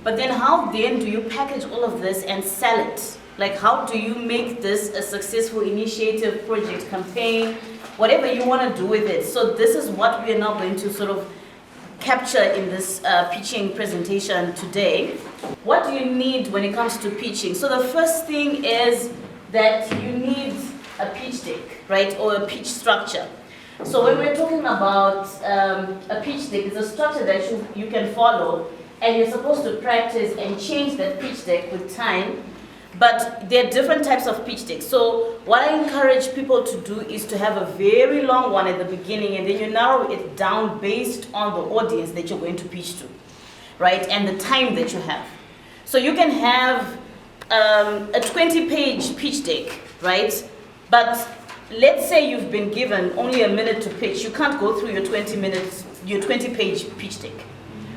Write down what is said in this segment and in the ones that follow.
But then how then do you package all of this and sell it? Like, how do you make this a successful initiative, project, campaign, whatever you want to do with it? So this is what we are now going to sort of capture in this pitching presentation today. What do you need when it comes to pitching? So the first thing is that you need a pitch deck, right, or a pitch structure. So when we're talking about a pitch deck, it's a structure that you can follow, and you're supposed to practice and change that pitch deck with time. But there are different types of pitch decks. So what I encourage people to do is to have a very long one at the beginning, and then you narrow it down based on the audience that you're going to pitch to, right, and the time that you have. So you can have a 20-page pitch deck, right? But let's say you've been given only a minute to pitch. You can't go through your 20-page pitch deck,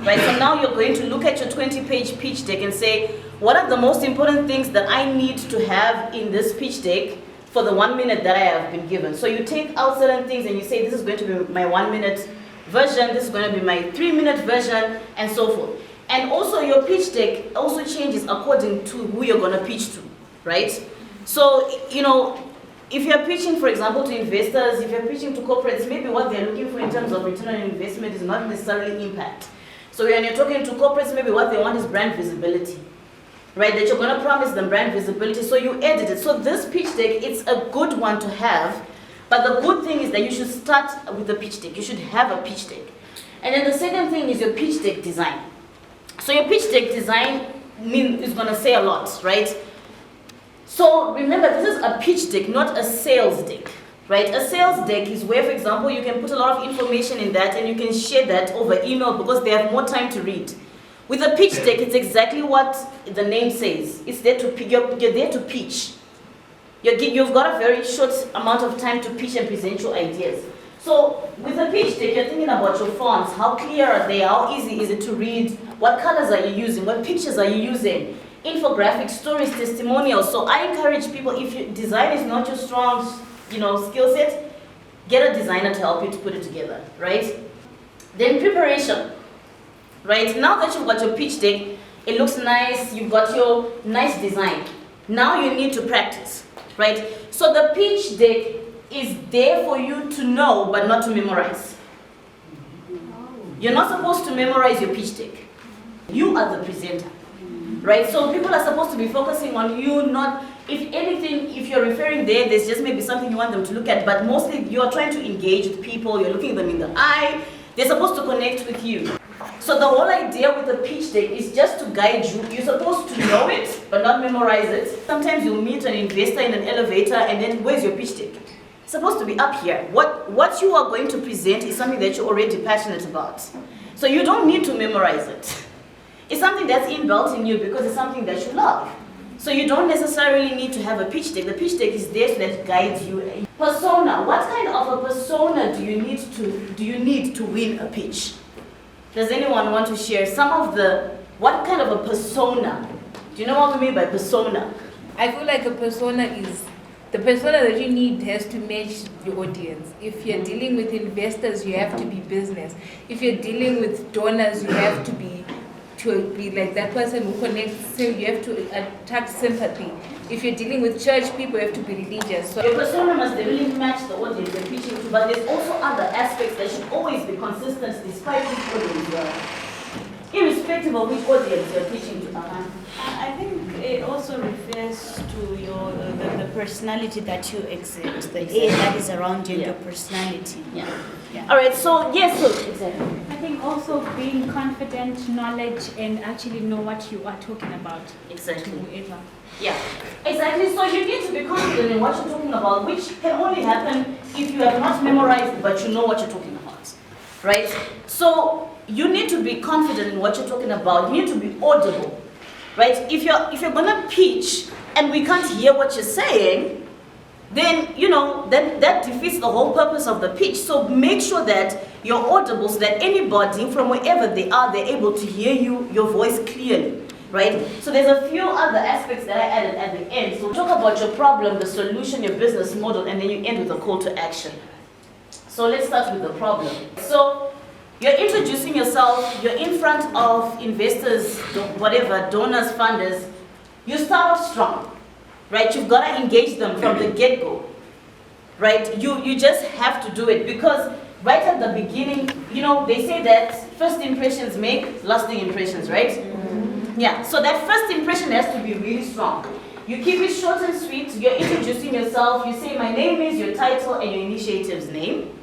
right? So now you're going to look at your 20-page pitch deck and say, what are the most important things that I need to have in this pitch deck for the 1 minute that I have been given? So you take out certain things and you say, this is going to be my 1 minute version, this is going to be my 3-minute version, and so forth. And also your pitch deck also changes according to who you're going to pitch to, right? So, you know, if you're pitching, for example, to investors, if you're pitching to corporates, maybe what they're looking for in terms of return on investment is not necessarily impact. So when you're talking to corporates, maybe what they want is brand visibility, right? That you're going to promise them brand visibility, so you edit it. So this pitch deck, it's a good one to have, but the good thing is that you should start with the pitch deck. You should have a pitch deck. And then the second thing is your pitch deck design. So your pitch deck design is going to say a lot, right? So remember, this is a pitch deck, not a sales deck, right? A sales deck is where, for example, you can put a lot of information in that and you can share that over email because they have more time to read. With a pitch deck, it's exactly what the name says. It's there to you're there to pitch. You've got a very short amount of time to pitch and present your ideas. So with a pitch deck, you're thinking about your fonts. How clear are they? How easy is it to read? What colors are you using? What pictures are you using? Infographics, stories, testimonials. So I encourage people, if your design is not your strong, skill set, get a designer to help you to put it together, right? Then preparation, right? Now that you've got your pitch deck, it looks nice, you've got your nice design. Now you need to practice, right? So the pitch deck is there for you to know, but not to memorize. You're not supposed to memorize your pitch deck. You are the presenter. Right, so people are supposed to be focusing on you, not, if anything, if you're referring there's just maybe something you want them to look at, but mostly you're trying to engage with people, you're looking them in the eye, they're supposed to connect with you. So the whole idea with the pitch deck is just to guide you. You're supposed to know it, but not memorize it. Sometimes you'll meet an investor in an elevator and then, where's your pitch deck? It's supposed to be up here. What you are going to present is something that you're already passionate about. So you don't need to memorize it. It's something that's inbuilt in you because it's something that you love. So you don't necessarily need to have a pitch deck. The pitch deck is there so that it guides you. Persona. What kind of a persona do you need to win a pitch? Does anyone want to share some of what kind of a persona? Do you know what we mean by persona? I feel like a persona is the persona that you need has to match your audience. If you're dealing with investors, you have to be business. If you're dealing with donors, you have to be like that person who connects, so you have to attract sympathy. If you're dealing with church people, you have to be religious. So your persona must really match the audience you're pitching to, but there's also other aspects that should always be consistent despite which audience you are, irrespective of which audience you're pitching to. I think it also refers to your the personality that you exhibit, the air that is around you, your personality. Yeah. All right. So yes, exactly. I think also being confident, knowledge, and actually know what you are talking about. Exactly. To whoever. Yeah. Exactly. So you need to be confident in what you're talking about, which can only happen if you have not memorized it, but you know what you're talking about, right? So you need to be confident in what you're talking about. You need to be audible. Right? If you're gonna pitch and we can't hear what you're saying, then that defeats the whole purpose of the pitch. So make sure that you're audible so that anybody from wherever they are, they're able to hear your voice clearly. Right? So there's a few other aspects that I added at the end. So talk about your problem, the solution, your business model, and then you end with a call to action. So let's start with the problem. So You're introducing yourself, you're in front of investors, whatever, donors, funders. You start off strong, right? You've got to engage them from the get-go, right? You just have to do it because right at the beginning, you know, they say that first impressions make lasting impressions, right? Mm-hmm. Yeah, so that first impression has to be really strong. You keep it short and sweet, you're introducing yourself, you say my name is, your title and your initiative's name.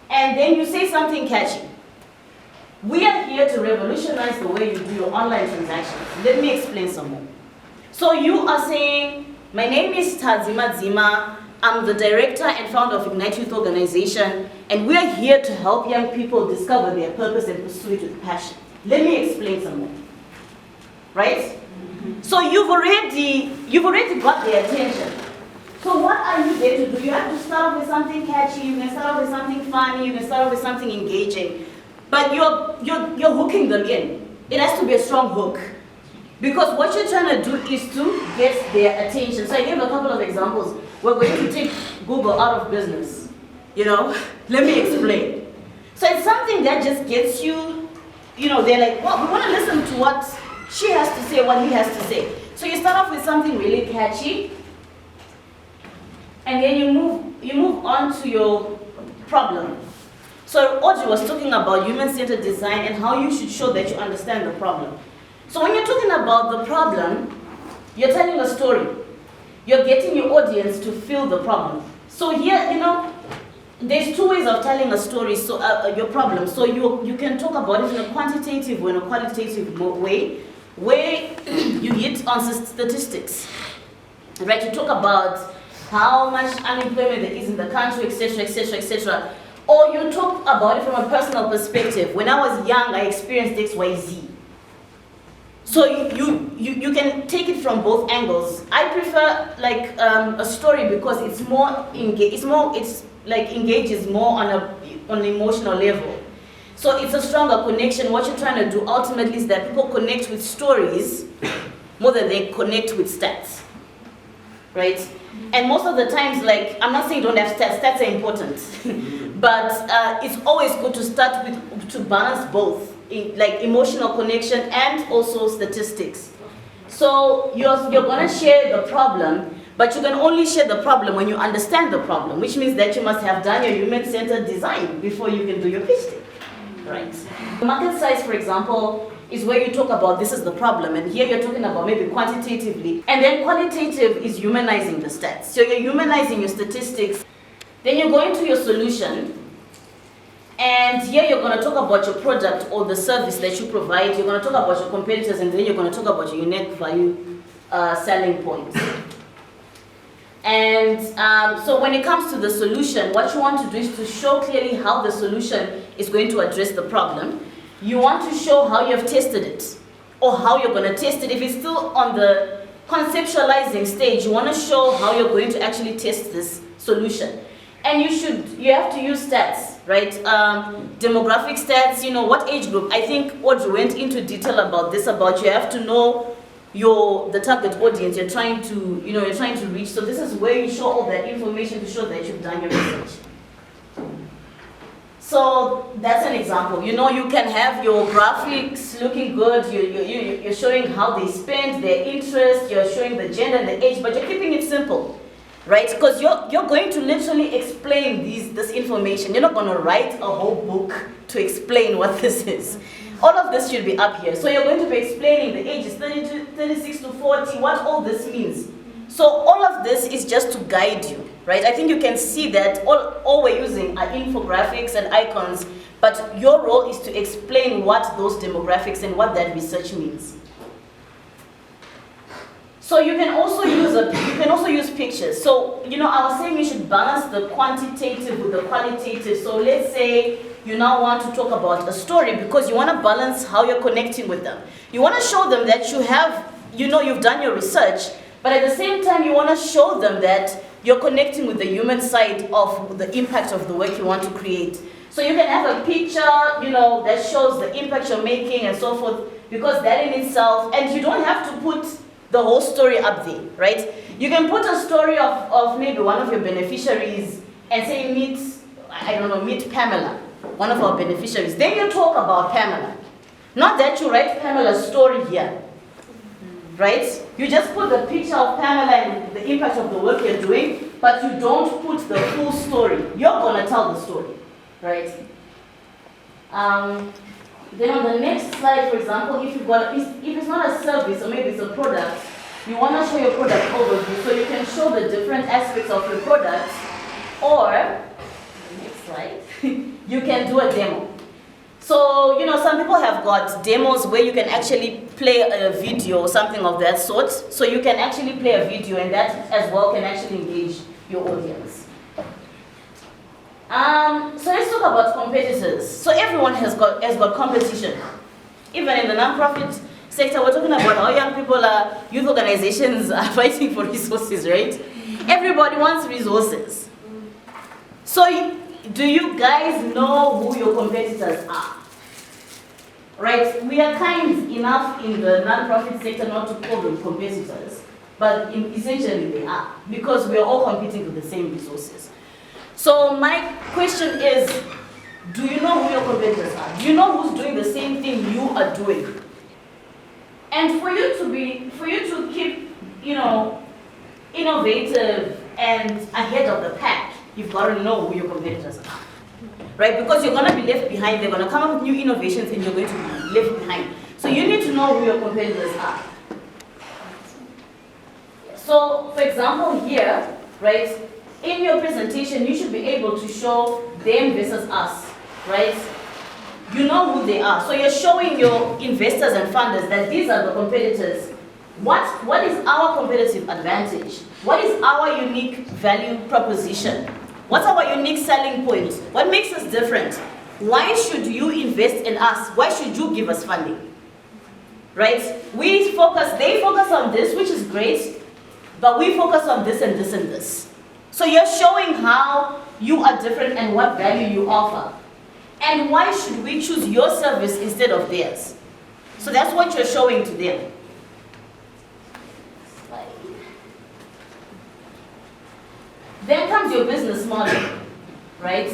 And then you say something catchy. We are here to revolutionize the way you do your online transactions. Let me explain some more. So you are saying, my name is Tadzie Madzima, I'm the director and founder of Ignite Youth Organization, and we are here to help young people discover their purpose and pursue it with passion. Let me explain some more. Right? Mm-hmm. So you've already got their attention. So what are you there to do? You have to start off with something catchy, you can start off with something funny, you can start off with something engaging. But you're hooking them in. It has to be a strong hook. Because what you're trying to do is to get their attention. So I gave a couple of examples. We're going to take Google out of business. You know, let me explain. So it's something that just gets you, you know, they're like, well, we want to listen to what she has to say, what he has to say. So you start off with something really catchy, and then you move on to your problem. So Audrey was talking about human-centered design and how you should show that you understand the problem. So when you're talking about the problem, you're telling a story. You're getting your audience to feel the problem. So here, you know, there's two ways of telling a story, so your problem. So you can talk about it in a quantitative or in a qualitative way, where you hit on statistics, right? You talk about how much unemployment there is in the country, etc., etc., etc. Or you talk about it from a personal perspective. When I was young, I experienced X, Y, Z. So you can take it from both angles. I prefer like a story because it's engages more on an emotional level. So it's a stronger connection. What you're trying to do ultimately is that people connect with stories more than they connect with stats, right? And most of the times, like, I'm not saying don't have stats, stats are important, but it's always good to start with, to balance both, like emotional connection and also statistics. So you're gonna share the problem, but you can only share the problem when you understand the problem, which means that you must have done your human-centered design before you can do your pitch deck, right? Market size, for example, is where you talk about this is the problem, and here you're talking about maybe quantitatively, and then qualitative is humanizing the stats. So you're humanizing your statistics, then you go into your solution, and here you're going to talk about your product or the service that you provide, you're going to talk about your competitors, and then you're going to talk about your unique value selling points. And so when it comes to the solution, what you want to do is to show clearly how the solution is going to address the problem. You want to show how you have tested it, or how you're going to test it. If it's still on the conceptualizing stage, you want to show how you're going to actually test this solution. And you have to use stats, right? Demographic stats, you know, what age group. I think Audrey went into detail about this, about you have to know the target audience you're trying to reach. So this is where you show all that information to show that you've done your research. So that's an example. You know, you can have your graphics looking good. You're showing how they spend, their interest. You're showing the gender and the age, but you're keeping it simple, right? Because you're going to literally explain this information. You're not going to write a whole book to explain what this is. All of this should be up here. So you're going to be explaining the ages 36 to 40, what all this means. So all of this is just to guide you, right? I think you can see that all we're using are infographics and icons, but your role is to explain what those demographics and what that research means. So you can also use pictures. So, you know, I was saying you should balance the quantitative with the qualitative. So let's say you now want to talk about a story because you want to balance how you're connecting with them. You want to show them that you've done your research, but at the same time you want to show them that you're connecting with the human side of the impact of the work you want to create. So you can have a picture, you know, that shows the impact you're making and so forth, because that in itself, and you don't have to put the whole story up there, right? You can put a story of maybe one of your beneficiaries and say I don't know, meet Pamela, one of our beneficiaries. Then you talk about Pamela. Not that you write Pamela's story here, right? You just put the picture of Pamela and the impact of the work you're doing, but you don't put the full story. You're gonna tell the story, right? Then on the next slide, for example, if it's not a service or maybe it's a product, you want to show your product overview so you can show the different aspects of your product, or the next slide, you can do a demo. So, some people have got demos where you can actually play a video or something of that sort. So you can actually play a video and that as well can actually engage your audience. So let's talk about competitors. So everyone has got competition. Even in the non-profit sector, we're talking about how young people youth organizations are fighting for resources, right? Everybody wants resources. So do you guys know who your competitors are? Right? We are kind enough in the non-profit sector not to call them competitors, but essentially they are, because we are all competing for the same resources. So my question is, do you know who your competitors are? Do you know who's doing the same thing you are doing? And for you to keep, innovative and ahead of the pack, you've got to know who your competitors are, right? Because you're going to be left behind. They're going to come up with new innovations and you're going to be left behind. So you need to know who your competitors are. So, for example, here, right, in your presentation, you should be able to show them versus us, right? You know who they are. So you're showing your investors and funders that these are the competitors. What is our competitive advantage? What is our unique value proposition? What's our unique selling point? What makes us different? Why should you invest in us? Why should you give us funding? Right? They focus on this, which is great, but we focus on this and this and this. So you're showing how you are different and what value you offer. And why should we choose your service instead of theirs? So that's what you're showing to them. Then comes your business model, right?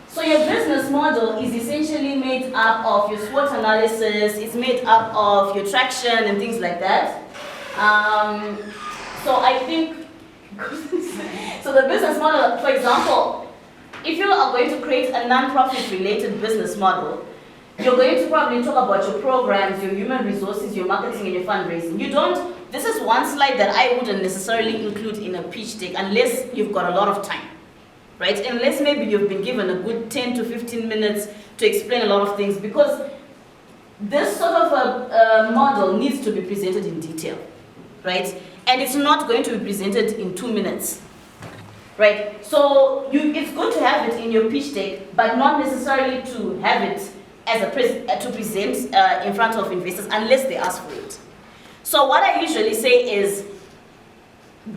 So your business model is essentially made up of your SWOT analysis, it's made up of your traction and things like that. So I think, so the business model, for example, if you are going to create a non-profit related business model, you're going to probably talk about your programs, your human resources, your marketing and your fundraising. This is one slide that I wouldn't necessarily include in a pitch deck unless you've got a lot of time, right? Unless maybe you've been given a good 10 to 15 minutes to explain a lot of things, because this sort of a model needs to be presented in detail, right? And it's not going to be presented in 2 minutes, right? So it's good to have it in your pitch deck, but not necessarily to have it as to present in front of investors unless they ask for it. So what I usually say is,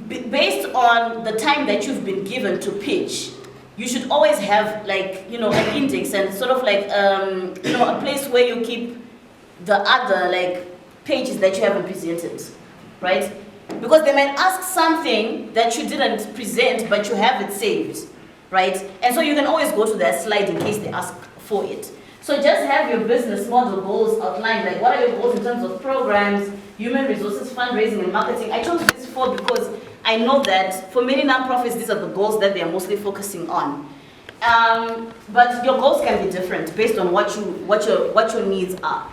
based on the time that you've been given to pitch, you should always have an index and sort of a place where you keep the other pages that you haven't presented, right? Because they might ask something that you didn't present, but you have it saved, right? And so you can always go to that slide in case they ask for it. So just have your business model goals outlined, like what are your goals in terms of programs, human resources, fundraising, and marketing. I chose these 4 because I know that for many nonprofits, these are the goals that they are mostly focusing on. But your goals can be different based on what your needs are.